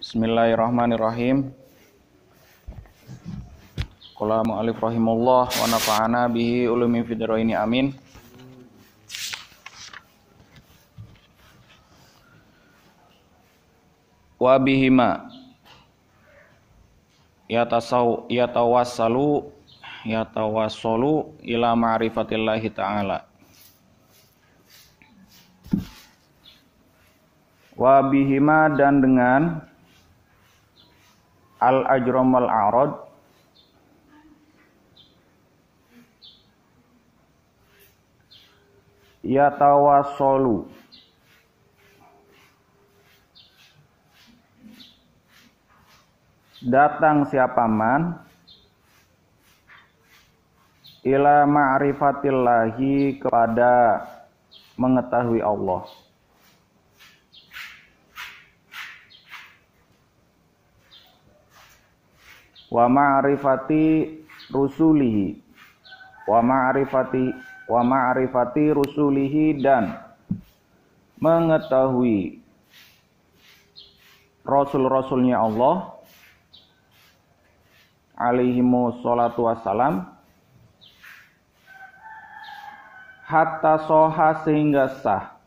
Bismillahirrahmanirrahim. Qala mu'allif rahimahullah wa nafa'ana bihi ulumi fid dharaini amin. Wa bihima yatawassalu ila ma'rifatillahi ta'ala. Wa bihima, dan dengan al-ajram wal-a'rad yatawassalu, datang siapa man ila ma'rifatillahi, kepada mengetahui Allah. Wa ma'rifati rusulihi, wa ma'rifati rusulihi, dan mengetahui rasul-rasulnya Allah alaihimu sholatu wassalam, hatta soha, sehingga sah,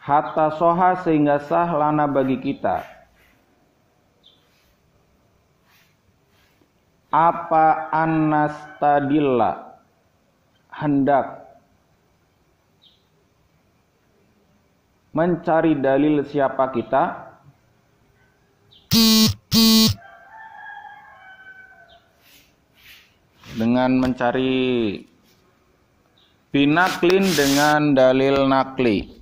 hatta soha, sehingga sah, lana, bagi kita, apa annastadilla, hendak mencari dalil siapa kita, dengan mencari binaklin, dengan dalil nakli.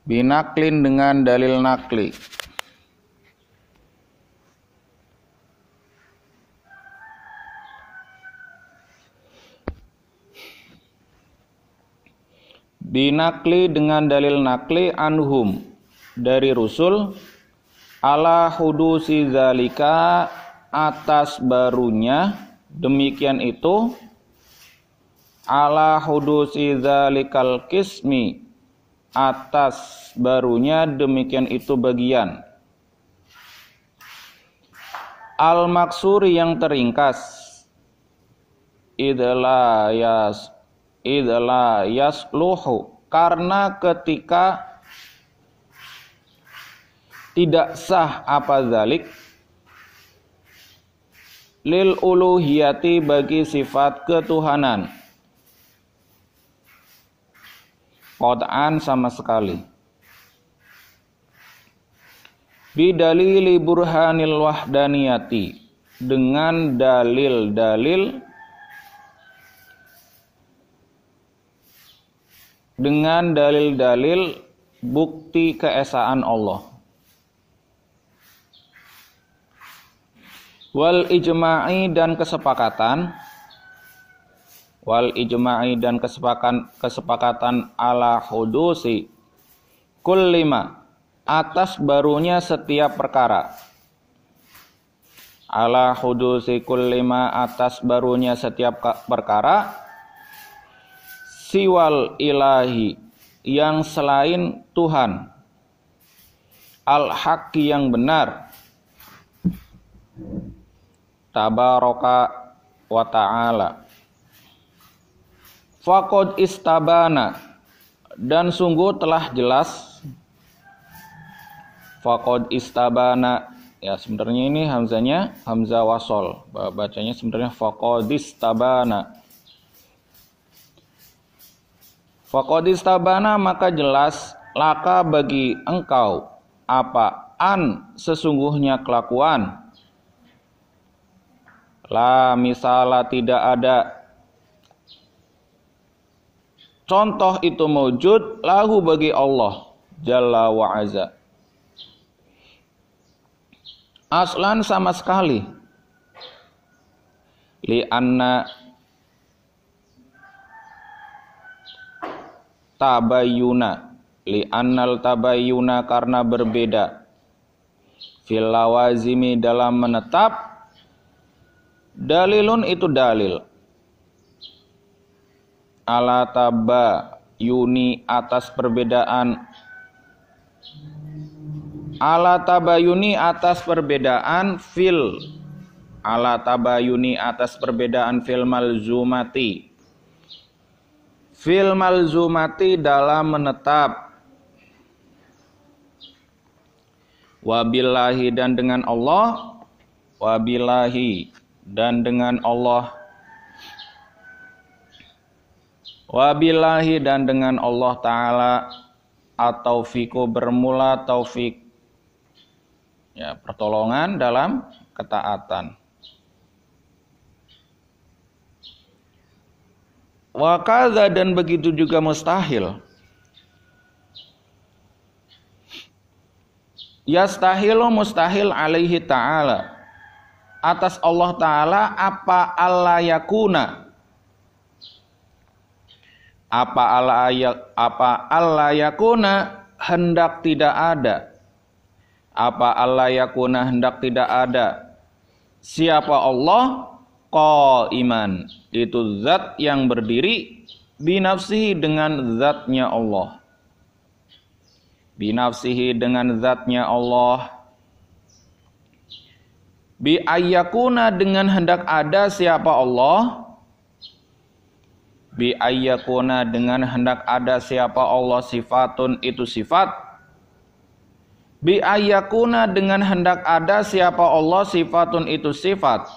Binaklin, dengan dalil nakli. Binakli, dengan dalil nakli, anhum, dari rusul, ala hudusi zalika, atas barunya demikian itu, ala hudusi zalikal kismi, atas barunya demikian itu bagian, al maksuri, yang teringkas, idla yasluhu, karena ketika tidak sah apa zalik, lil uluhiyati, bagi sifat ketuhanan, qat'an, sama sekali, bidalili burhanil wahdaniyati, dengan dalil-dalil, dengan dalil-dalil bukti keesaan Allah. Wal ijma'i, dan kesepakatan, kesepakatan ala hudusi kullima, atas barunya setiap perkara, ala hudusi kullima, atas barunya setiap perkara, siwal ilahi, yang selain Tuhan, al-haqqi, yang benar, tabaraka wa ta'ala. Faqad istabana, dan sungguh telah jelas, faqad istabana, ya sebenarnya ini hamzanya hamzah wasol, bacanya sebenarnya faqad istabana. Faqad istabana, maka jelas, laka, bagi engkau, apa an, sesungguhnya kelakuan, la misala, tidak ada contoh itu mewujud, lahu, bagi Allah jalla wa azza, aslan, sama sekali, li anna tabayyuna, li annal tabayyuna, karena berbeda, fil lawazimi, dalam menetap, dalilun, itu dalil, ala tabayuni atas perbedaan, ala tabayuni atas perbedaan fil, ala tabayuni atas perbedaan fil malzumati, fil malzumati dalam menetap, wabillahi dan dengan Allah, wabillahi dan dengan Allah, wabillahi dan dengan Allah Ta'ala, at-taufiqu bermula taufik, ya, pertolongan dalam ketaatan. Wa kadza dan begitu juga mustahil. Yastahilu mustahil alaihi ta'ala, atas Allah Ta'ala apa alla yakuna, apa alla yakuna hendak tidak ada, apa alla yakuna hendak tidak ada, siapa Allah qaiman itu zat yang berdiri, binafsihi dengan zatnya Allah, binafsihi dengan zatnya Allah, bi ayyakuna dengan hendak ada siapa Allah, bi ayyakuna dengan hendak ada siapa Allah, sifatun itu sifat, bi ayyakuna dengan hendak ada siapa Allah, sifatun itu sifat,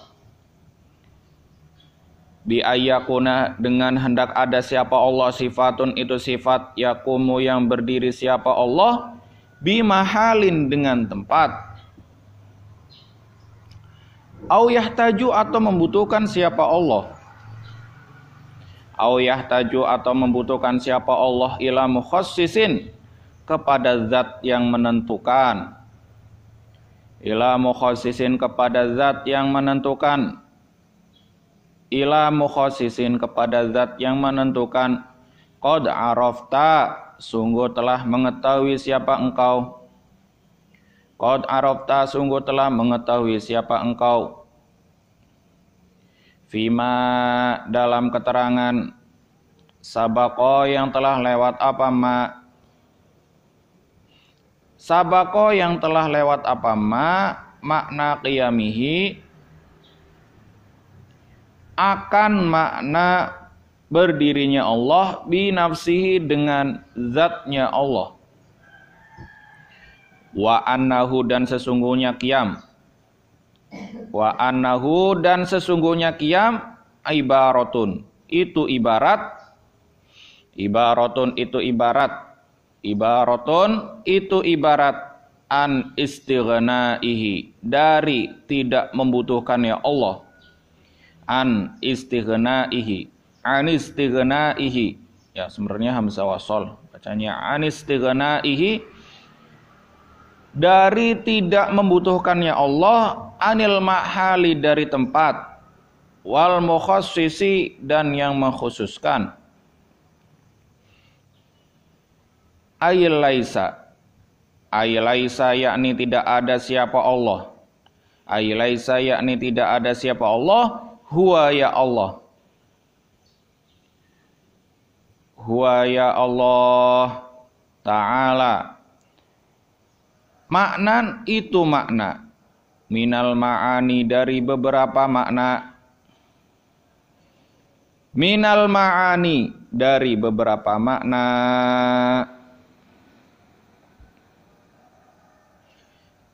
bi ayyakuna dengan hendak ada siapa Allah, sifatun itu sifat, yakumu yang berdiri siapa Allah, bi mahalin dengan tempat, au yahtaju atau membutuhkan siapa Allah, au yahtaju atau membutuhkan siapa Allah, ila mukhassisin kepada zat yang menentukan, ila mukhassisin kepada zat yang menentukan, ila mukhassisin kepada zat yang menentukan, qad arafta sungguh telah mengetahui siapa engkau, qad arafta sungguh telah mengetahui siapa engkau, fima dalam keterangan, sabaqo yang telah lewat apa ma, sabaqo yang telah lewat apa ma, makna qiyamihi akan makna berdirinya Allah, binafsihi dengan zatnya Allah, wa annahu dan sesungguhnya qiyam, wa annahu dan sesungguhnya qiyam, ibaratun itu ibarat, ibaratun itu ibarat, ibaratun itu ibarat, an istighnaihi dari tidak membutuhkannya Allah, an istighnaihi, an istighnaihi, ya sebenarnya hamzah wasol bacanya an istighnaihi dari tidak membutuhkannya Allah, anil mahali dari tempat, wal mukhassisi dan yang mengkhususkan, ayil laisa, ayil laisa yakni tidak ada siapa Allah, ayil laisa yakni tidak ada siapa Allah, huwa ya Allah, huwa ya Allah Ta'ala, maknan itu makna, minal ma'ani dari beberapa makna, minal ma'ani dari beberapa makna,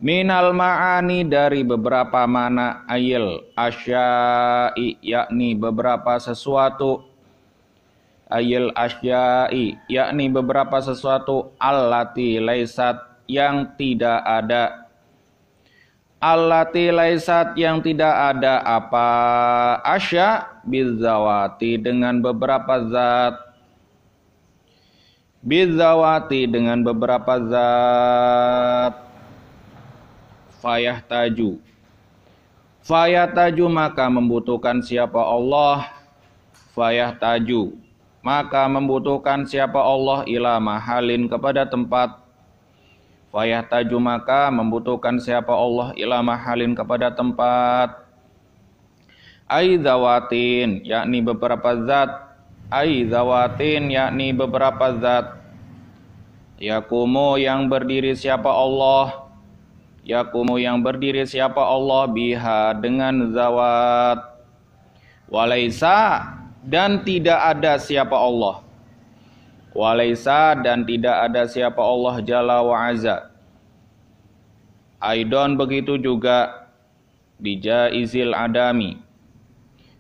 minal ma'ani dari beberapa makna, ayil asya'i yakni beberapa sesuatu, ayil asya'i yakni beberapa sesuatu, allati laisat yang tidak ada, allati laisat yang tidak ada apa, asya bizawati dengan beberapa zat, bizawati dengan beberapa zat, fayahtaju, fayahtaju maka membutuhkan siapa Allah, fayahtaju maka membutuhkan siapa Allah, ila mahalin kepada tempat, fayahtaju maka membutuhkan siapa Allah, ila mahalin kepada tempat, aizawatin yakni beberapa zat, ai zawatin, yakni beberapa zat. Yakumu yang berdiri siapa Allah, yakumu yang berdiri siapa Allah biha dengan zawat. Walaisa dan tidak ada siapa Allah, walaisa dan tidak ada siapa Allah jalla wa azza. Aidon begitu juga bijaizil adami,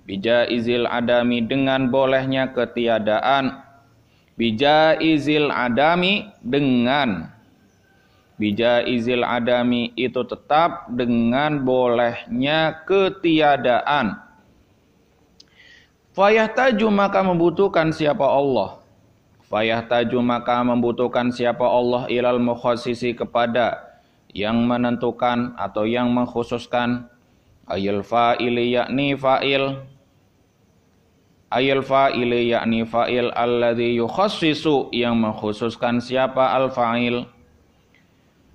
bijaizil adami dengan bolehnya ketiadaan, bijaizil adami dengan, bijaizil adami itu tetap dengan bolehnya ketiadaan. Fayahtaju maka membutuhkan siapa Allah, fayahtaju maka membutuhkan siapa Allah ilal mukhassisi kepada yang menentukan atau yang mengkhususkan, ayil fa'ili yakni fa'il, ayil fa'ili yakni fa'il alladhi yukhassisu yang mengkhususkan siapa al-fa'il,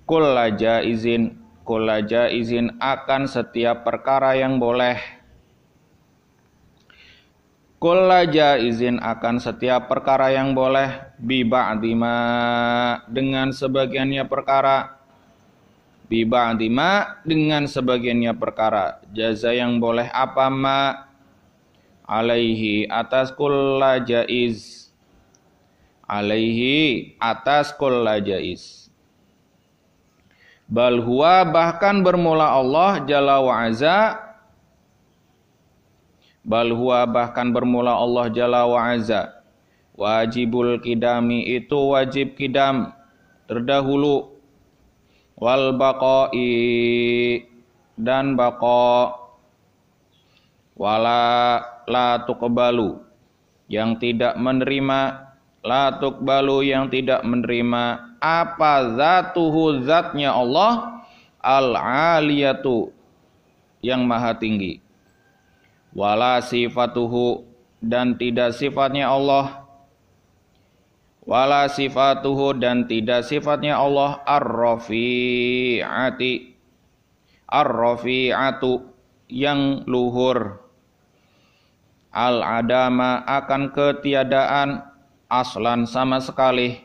kulla jaizin akan setiap perkara yang boleh, kulla jaizin akan setiap perkara yang boleh, bi ba'dima dengan sebagiannya perkara, bi ba'dima dengan sebagiannya perkara, jaza yang boleh apa ma, alaihi atas kulla jaiz, alaihi atas kulla jaiz. Bal huwa bahkan bermula Allah jalla wa azza, bal huwa bahkan bermula Allah jalla wa azza, wajibul kidami itu wajib kidam terdahulu, wal baqai dan baqa, wala la tuqbalu yang tidak menerima, la tuqbalu yang tidak menerima apa zatuhu zatnya Allah, al-aliyatu yang maha tinggi, wala sifatuhu dan tidak sifatnya Allah, wala sifatuhu dan tidak sifatnya Allah, ar-rafi'ati, ar-rafi'atu yang luhur, al-adama akan ketiadaan, aslan sama sekali.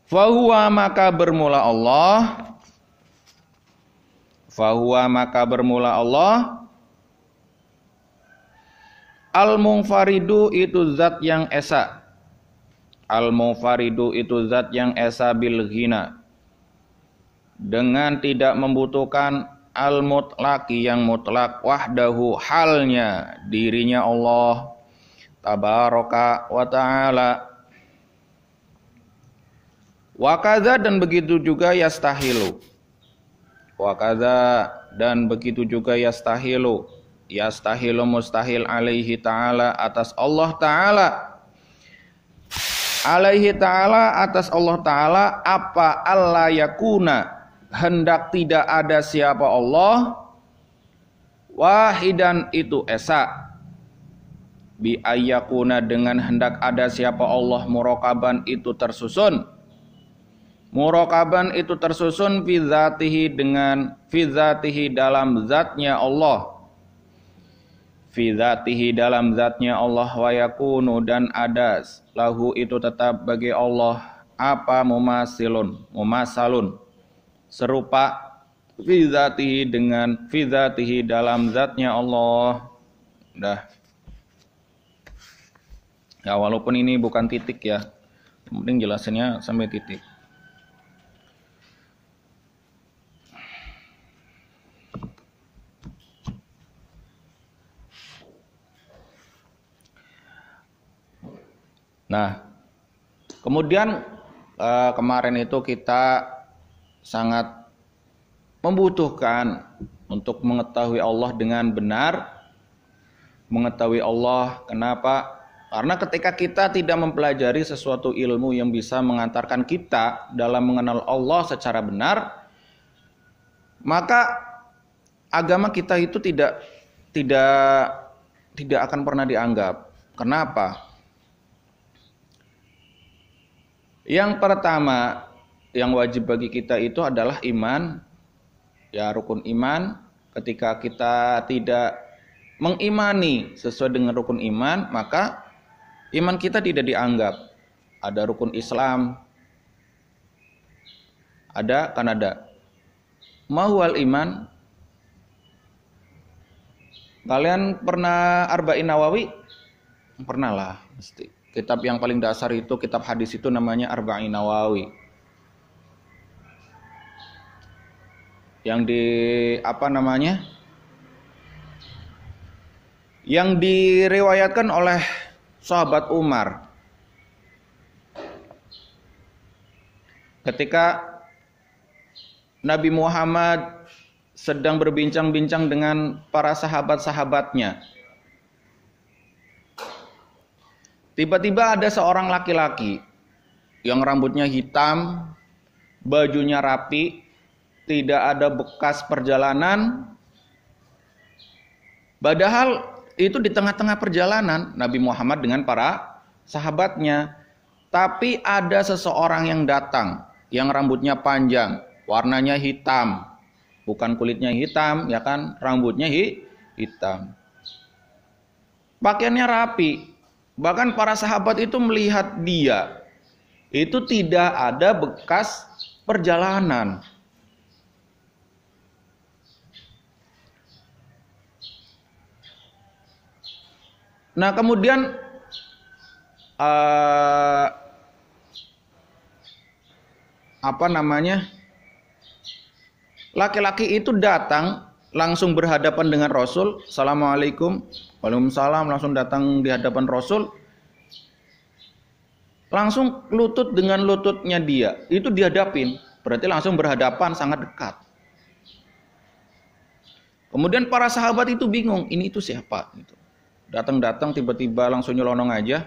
Fahuwa maka bermula Allah, fahuwa maka bermula Allah, al-munfaridu itu zat yang esa, al-munfaridu itu zat yang esa bil ghina dengan tidak membutuhkan, al-mutlaqi yang mutlak, wahdahu halnya dirinya Allah tabaraka wa ta'ala. Wakaza dan begitu juga yastahilu, wakaza dan begitu juga yastahilu, yastahilu mustahil alaihi ta'ala atas Allah ta'ala, alaihi ta'ala atas Allah ta'ala apa alla yakuna hendak tidak ada siapa Allah, wahidan itu esa, bi ayyakuna dengan hendak ada siapa Allah, murakaban itu tersusun, murakaban itu tersusun fi dzatihi dengan fi dzatihi dalam zatnya Allah, fi dzatihi dalam zatnya Allah, wa yakunu dan ada lahu itu tetap bagi Allah apa mumasilun, mumasalun serupa, fi dzatihi dengan fi dzatihi dalam zatnya Allah. Dah. Ya walaupun ini bukan titik ya, penting jelasannya sampai titik. Nah, kemudian kemarin itu kita sangat membutuhkan untuk mengetahui Allah dengan benar, mengetahui Allah. Kenapa? Karena ketika kita tidak mempelajari sesuatu ilmu yang bisa mengantarkan kita dalam mengenal Allah secara benar, maka agama kita itu tidak akan pernah dianggap. Kenapa? Yang pertama yang wajib bagi kita itu adalah iman, ya rukun iman. Ketika kita tidak mengimani sesuai dengan rukun iman, maka iman kita tidak dianggap. Ada rukun Islam, kan ada. Mahwal iman. Kalian pernah Arba'in Nawawi? Pernah lah, mesti. Kitab yang paling dasar itu, kitab hadis itu namanya Arba'in Nawawi. Yang yang diriwayatkan oleh sahabat Umar ketika Nabi Muhammad sedang berbincang-bincang dengan para sahabat-sahabatnya. Tiba-tiba ada seorang laki-laki yang rambutnya hitam, bajunya rapi, tidak ada bekas perjalanan. Padahal itu di tengah-tengah perjalanan Nabi Muhammad dengan para sahabatnya. Tapi ada seseorang yang datang yang rambutnya panjang, warnanya hitam. Bukan kulitnya hitam, ya kan? Rambutnya hitam. Pakaiannya rapi. Bahkan para sahabat itu melihat dia. Itu tidak ada bekas perjalanan. Nah, kemudian laki-laki itu datang langsung berhadapan dengan Rasul. Assalamualaikum. Waalaikumsalam. Langsung datang di hadapan Rasul. Langsung lutut dengan lututnya dia. Itu dihadapin. Berarti langsung berhadapan, sangat dekat. Kemudian para sahabat itu bingung. Ini itu siapa? Gitu. Datang-datang tiba-tiba langsung nyelonong aja.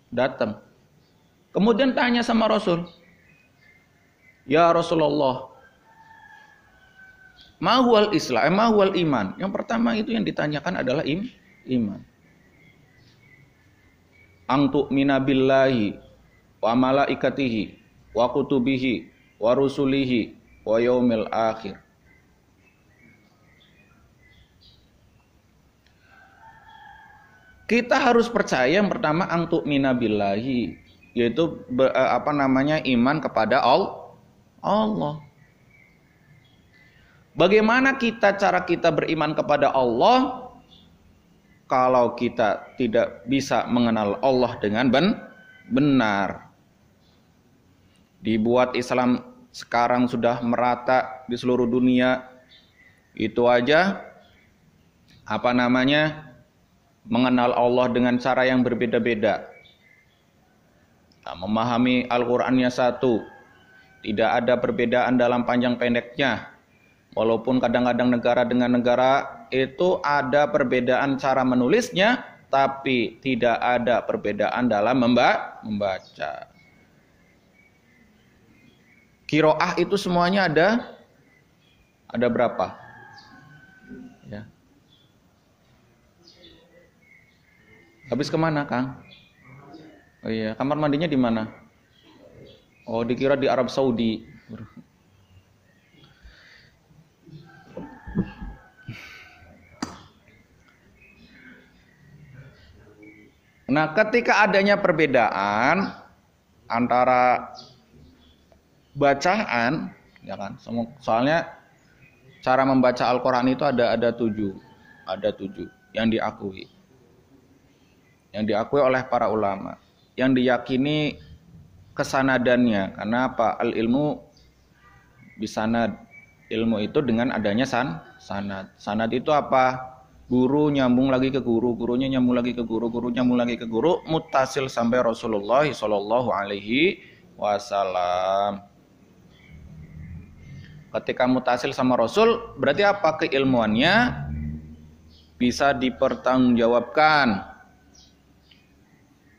Datang. Kemudian tanya sama Rasul. Ya Rasulullah. Mahwal Islam, mahwal iman. Yang pertama itu yang ditanyakan adalah iman. Ang tu'mina billahi wa malaikatihi wa kutubihi wa rusulihi wa yaumil akhir. Kita harus percaya yang pertama ang tu'mina billahi, yaitu iman kepada Allah. Bagaimana cara kita beriman kepada Allah kalau kita tidak bisa mengenal Allah dengan benar? Dibuat Islam sekarang sudah merata di seluruh dunia. Itu aja mengenal Allah dengan cara yang berbeda-beda. Nah, memahami Al-Qur'annya satu. Tidak ada perbedaan dalam panjang pendeknya. Walaupun kadang-kadang negara dengan negara itu ada perbedaan cara menulisnya, tapi tidak ada perbedaan dalam membaca. Qiraah itu semuanya ada berapa? Ya. Habis kemana, Kang? Oh iya, kamar mandinya di mana? Oh, dikira di Arab Saudi. Nah, ketika adanya perbedaan antara bacaan, ya kan? Soalnya cara membaca Al-Qur'an itu ada 7 yang diakui. Yang diakui oleh para ulama, yang diyakini kesanadannya. Karena apa? Al-ilmu bisanad. Ilmu itu dengan adanya sanad. Sanad itu apa? Guru nyambung lagi ke guru, gurunya nyambung lagi ke guru, guru nyambung lagi ke guru, muttasil sampai Rasulullah sallallahu alaihi wasallam. Ketika muttasil sama Rasul, berarti apa? Keilmuannya bisa dipertanggungjawabkan.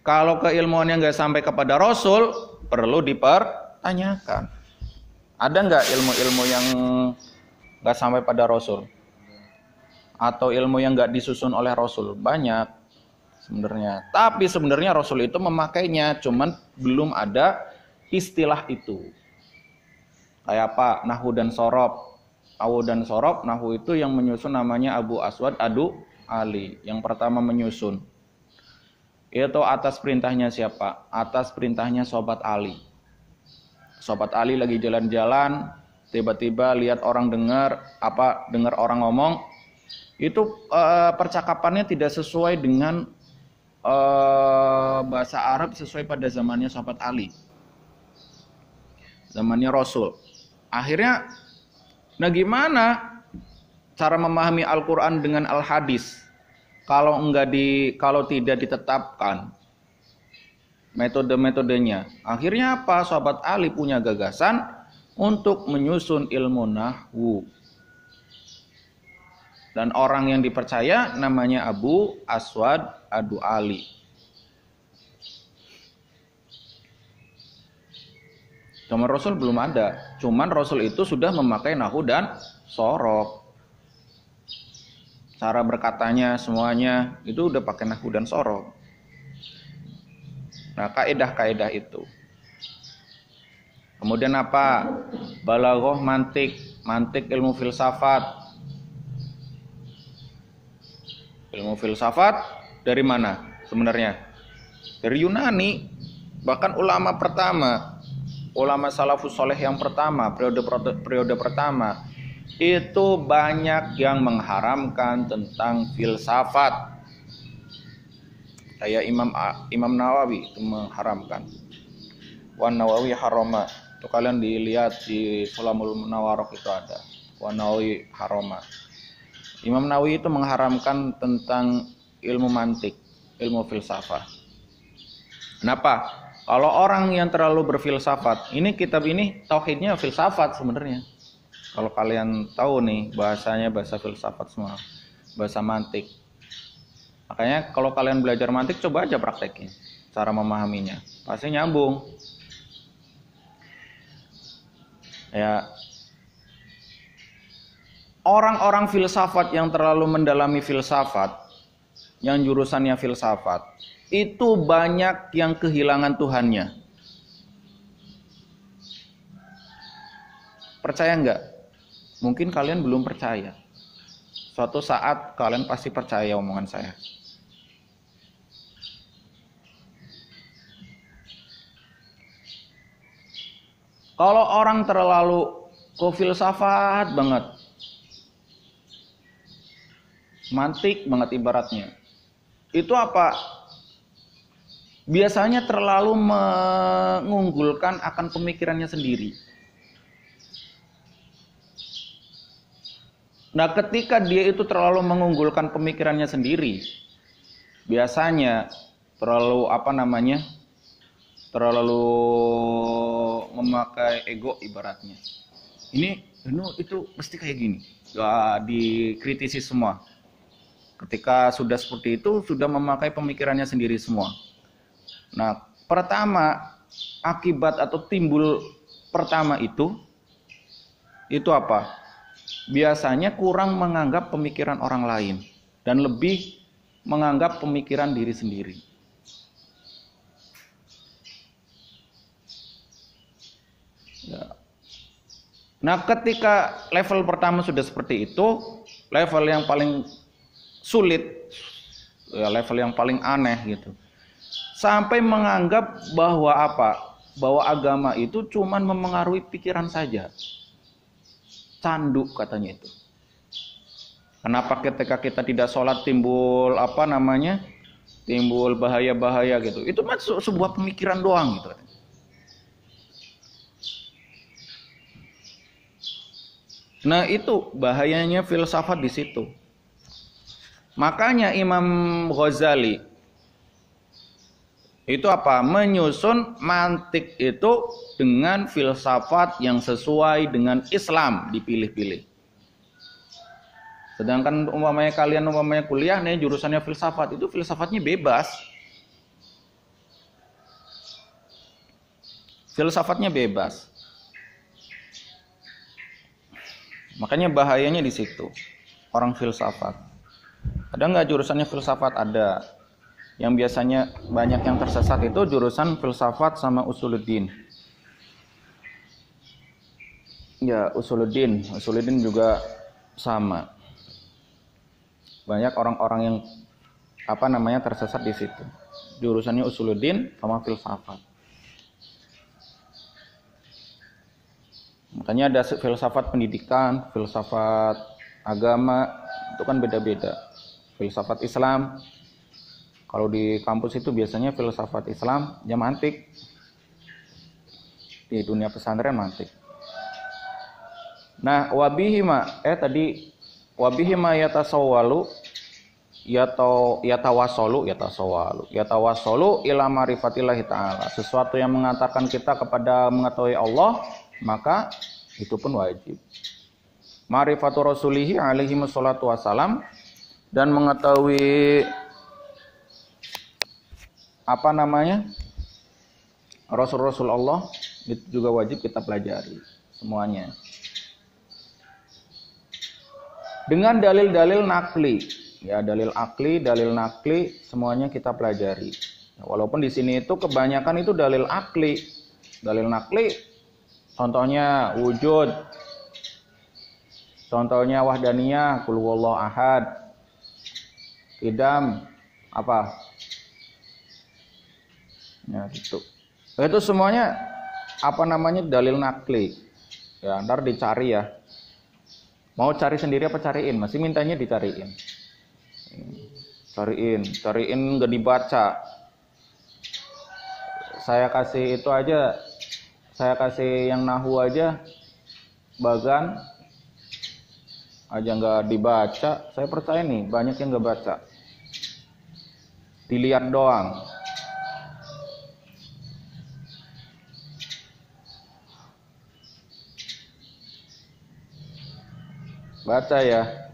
Kalau keilmuannya nggak sampai kepada Rasul, perlu dipertanyakan. Ada nggak ilmu-ilmu yang nggak sampai pada Rasul? Atau ilmu yang nggak disusun oleh Rasul? Banyak sebenarnya. Tapi sebenarnya Rasul itu memakainya, cuman belum ada istilah itu. Kayak apa? Nahwu dan sorob. Nahwu dan sorob, nahwu itu yang menyusun namanya Abu Aswad Ali. Yang pertama menyusun. Itu atas perintahnya siapa? Atas perintahnya Sobat Ali. Sobat Ali lagi jalan-jalan, tiba-tiba lihat orang dengar orang ngomong, itu percakapannya tidak sesuai dengan bahasa Arab sesuai pada zamannya Sobat Ali. Zamannya Rasul. Akhirnya, nah gimana cara memahami Al-Quran dengan Al-Hadis kalau tidak ditetapkan metode-metodenya? Akhirnya apa? Sahabat Ali punya gagasan untuk menyusun ilmu nahwu. Dan orang yang dipercaya namanya Abu Aswad Ad-Du'ali. Zaman Rasul belum ada. Cuman Rasul itu sudah memakai nahwu dan sorof. Cara berkatanya semuanya itu udah pakai nahwu dan sorof. Nah, kaidah-kaidah itu. Kemudian apa? Balaghah, mantik ilmu filsafat. Ilmu filsafat dari mana sebenarnya? Dari Yunani. Bahkan ulama pertama, ulama salafus soleh yang pertama, periode pertama, itu banyak yang mengharamkan tentang filsafat. Kayak Imam Nawawi itu mengharamkan. Wan Nawawi haroma. Itu kalian dilihat di Sulamul Munawarok itu ada. Wan Nawawi haroma. Imam Nawawi itu mengharamkan tentang ilmu mantik, ilmu filsafat. Kenapa? Kalau orang yang terlalu berfilsafat, ini kitab ini tauhidnya filsafat sebenarnya. Kalau kalian tahu nih bahasanya bahasa filsafat semua, bahasa mantik. Makanya kalau kalian belajar mantik coba aja praktekin cara memahaminya, pasti nyambung. Ya, orang-orang filsafat yang terlalu mendalami filsafat, yang jurusannya filsafat, itu banyak yang kehilangan Tuhannya. Percaya enggak? Mungkin kalian belum percaya. Suatu saat kalian pasti percaya omongan saya. Kalau orang terlalu filsafat banget, mantik banget ibaratnya, itu apa? Biasanya terlalu mengunggulkan akan pemikirannya sendiri. Nah, ketika dia itu terlalu mengunggulkan pemikirannya sendiri, biasanya terlalu terlalu memakai ego ibaratnya. Itu mesti kayak gini. Dikritisi semua. Ketika sudah seperti itu, sudah memakai pemikirannya sendiri semua. Nah, pertama, akibat atau timbul pertama itu apa? Biasanya kurang menganggap pemikiran orang lain dan lebih menganggap pemikiran diri sendiri. Ya. Nah, ketika level pertama sudah seperti itu, level yang paling sulit, ya, level yang paling aneh gitu. Sampai menganggap bahwa bahwa agama itu cuman memengaruhi pikiran saja. Candu katanya itu. Kenapa ketika kita tidak sholat timbul timbul bahaya-bahaya gitu. Itu mah sebuah pemikiran doang gitu. Nah, itu bahayanya filsafat di situ. Makanya Imam Ghazali itu menyusun mantik itu dengan filsafat yang sesuai dengan Islam, dipilih-pilih. Sedangkan kalian kuliah nih jurusannya filsafat, itu filsafatnya bebas. Filsafatnya bebas. Makanya bahayanya di situ. Orang filsafat. Ada nggak jurusannya filsafat? Ada. Yang biasanya banyak yang tersesat itu jurusan filsafat sama usuluddin. Ya, usuluddin juga sama. Banyak orang-orang yang tersesat di situ. Jurusannya usuluddin sama filsafat. Makanya ada filsafat pendidikan, filsafat agama, itu kan beda-beda. Filsafat Islam, kalau di kampus itu biasanya filsafat Islam jam antik. Di dunia pesantren mantik. Nah, wabihima yatawassalu ila ma'rifatillahi ta'ala. Sesuatu yang mengantarkan kita kepada mengetahui Allah, maka itu pun wajib. Ma'rifatu rasulihi alaihi wassalatu wassalam, dan mengetahui Rasul-Rasul Allah itu juga wajib kita pelajari semuanya. Dengan dalil-dalil nakli, ya dalil akli, dalil nakli, semuanya kita pelajari. Walaupun di sini itu kebanyakan itu dalil akli, dalil nakli, contohnya wujud, contohnya wahdaniyah, qul huwallahu ahad, idam, ya gitu. Itu semuanya dalil nakli. Ya, ntar dicari ya. Mau cari sendiri apa cariin? Masih mintanya dicariin. Cariin nggak dibaca. Saya kasih itu aja. Saya kasih yang nahu aja. Bagan aja nggak dibaca. Saya percaya nih banyak yang nggak baca. Dilihat doang. Baca ya.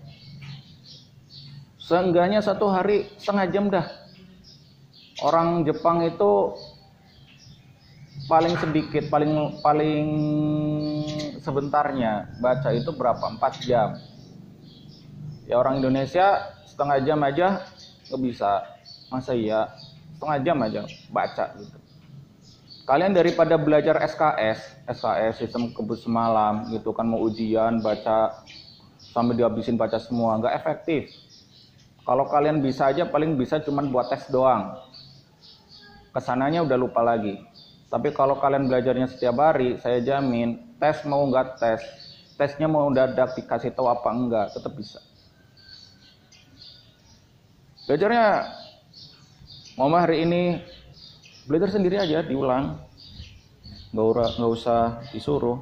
Seenggaknya 1 hari setengah jam dah. Orang Jepang itu paling sedikit, paling sebentarnya baca itu berapa? 4 jam. Ya orang Indonesia setengah jam aja nggak bisa. Masa iya? Setengah jam aja baca gitu. Kalian daripada belajar SKS sistem kebut semalam gitu kan, mau ujian baca sampai dihabisin baca semua, nggak efektif. Kalau kalian bisa aja paling bisa cuman buat tes doang. Kesananya udah lupa lagi. Tapi kalau kalian belajarnya setiap hari, saya jamin tes mau nggak tes, tesnya mau dadak dikasih tahu apa enggak, tetap bisa. Belajarnya mau hari ini belajar sendiri aja, diulang, nggak usah disuruh.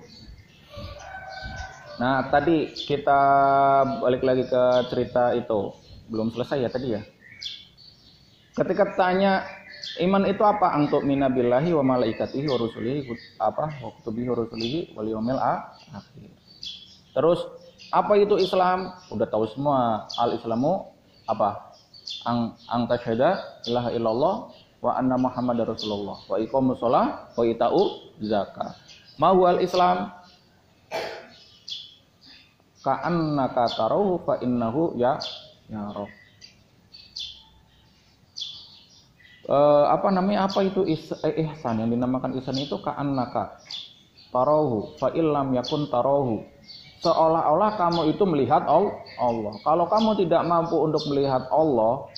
Nah, tadi kita balik lagi ke cerita itu. Belum selesai ya tadi ya. Ketika tanya, iman itu apa? Antuk mina billahi wa malaikatihi wa rusulihi wa kutubihi wa rusulihi wal yaumil akhir. Terus, apa itu Islam? Udah tahu semua. Al-Islamu apa? Ang tasyhada ilaha illallah wa anna muhammadar rasulullah wa iqamus shalah wa ita'u zakah. Ma huwal Islam? Ka'annaka tarahu fa innahu yarah. Apa itu ihsan? Yang dinamakan ihsan itu ka'annaka tarahu fa illam yakun tarahu. Seolah-olah kamu itu melihat Allah. Kalau kamu tidak mampu untuk melihat Allah,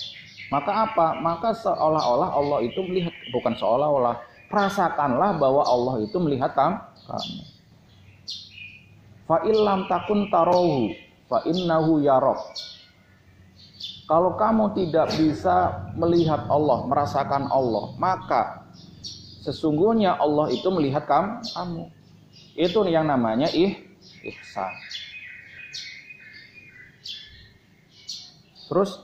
maka apa? Maka seolah-olah Allah itu melihat, bukan seolah-olah. Rasakanlah bahwa Allah itu melihat kamu. Fa illam takun tarahu fa innahu yarok. Kalau kamu tidak bisa melihat Allah, merasakan Allah, maka sesungguhnya Allah itu melihat kamu. Itu yang namanya ihsan. Terus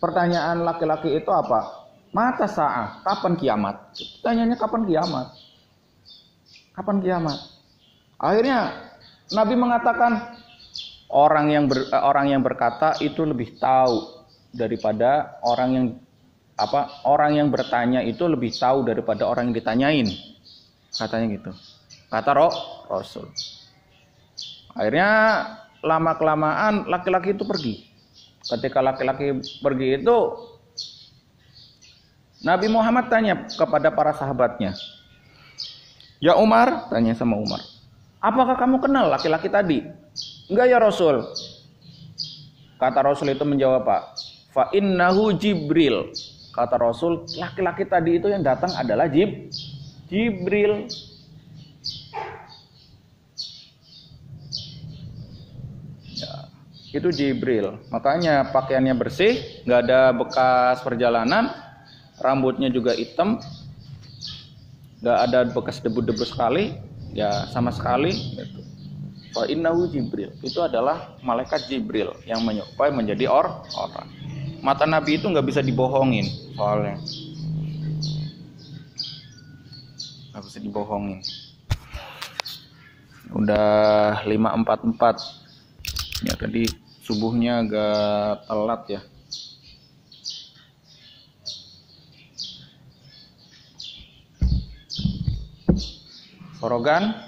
pertanyaan laki-laki itu apa? Mata sa'ah, kapan kiamat? Tanyanya kapan kiamat? Kapan kiamat? Akhirnya Nabi mengatakan orang yang berkata itu lebih tahu daripada orang yang bertanya itu lebih tahu daripada orang yang ditanyain. Katanya gitu. Kata Rasul. Akhirnya lama-kelamaan laki-laki itu pergi. Ketika laki-laki pergi itu Nabi Muhammad tanya kepada para sahabatnya. Ya Umar, tanya sama Umar. Apakah kamu kenal laki-laki tadi? Enggak ya Rasul. Kata Rasul itu menjawab, Pak, fa innahu Jibril. Kata Rasul, laki-laki tadi itu yang datang adalah Jibril. Ya, itu Jibril. Makanya pakaiannya bersih, nggak ada bekas perjalanan, rambutnya juga hitam, nggak ada bekas debu-debu sekali, ya sama sekali. Gitu. Fa innahu Jibril. Itu adalah malaikat Jibril yang menyerupai menjadi orang. Mata Nabi itu nggak bisa dibohongin soalnya. Nggak bisa dibohongin. Udah 5.44. Ya tadi subuhnya agak telat ya. Sorogan